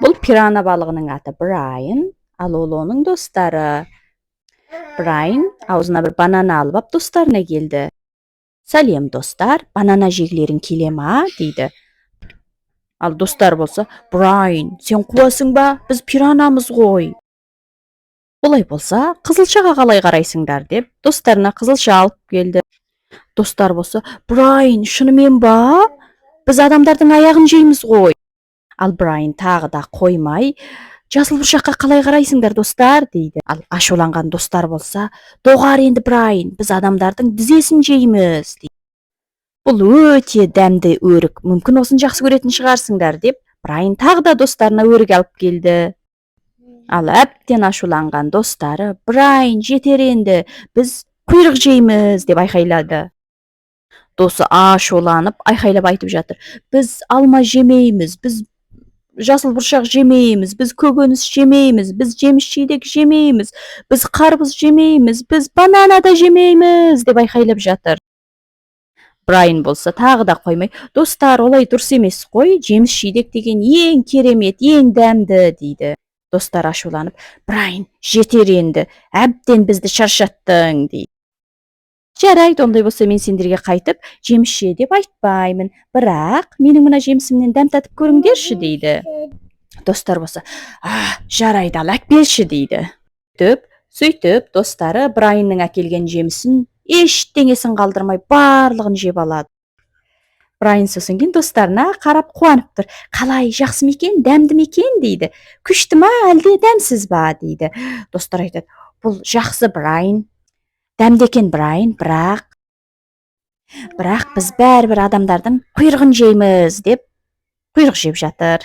Бұл пирана балығының аты Брайан, ал ол оның достары. Брайан аузына бір банана алып ап достарына келді. Сәлем достар, банана жегілерің келе ма дейді. Ал достар болса, Брайан, сен қуасың ба? Біз пиранамыз ғой. Олай болса, қызылшаға қалай қарайсыңдар деп, достарына қызылша алып келді. Достар болса, Брайан, шынымен ба? Біз адамдардың аяғын жейміз ғой. Ал Брайан тағы да қоймай, жасыл бұршаққа қалай қарайсыңдар достар дейді. Ал ашуланған достар болса, доғар енді Брайан, біз адамдардың тізесін жейміз дейді. Бұл өте дәмді өрік, мүмкін осын жақсы көретін шығарсыңдар деп, Брайан тағы да достарына өрік алып келді. Ал әбден ашуланған достары, Брайан, жетер енді, біз құйрық жейміз деп айқайлады. Досы ашуланып айқайлап айтып жатыр. Біз алма жемейміз, біз жасыл бұршақ жемейміз, біз көкөніс жемейміз, біз жеміс жидек жемейміз, біз қарбыз жемейміз, біз банана да жемейміз деп айқайлап жатыр. Брайан болса тағы да қоймай, достар, олай дұрыс емес қой, жеміс жидек деген ең керемет, ең дәмді дейді. Достар ашуланып, Брайан, жетер енді, әбден бізді шаршаттың дейді. Жарайды, ондай болса мен сендерге қайтып жеміс же деп айтпаймын, бірақ менің мына жемісімнен дәм татып көріңдерші дейді. Достар болса, жарайды, ал әкелші дейді. Сөйтіп достары Брайанның әкелген жемісін ештеңесін қалдырмай барлығын жеп алады. Брайан сосын кейін достарына қарап қуанып тұр. Қалай, жақсы ма екен, дәмді ме екен дейді. Күшті ма, әлде дәмсіз ба дейді. Достар айтады, бұл жақсы Брайан, дәмді екен Брайан, бірақ біз бәрібір адамдардың құйрығын жейміз деп құйрық жеп жатыр.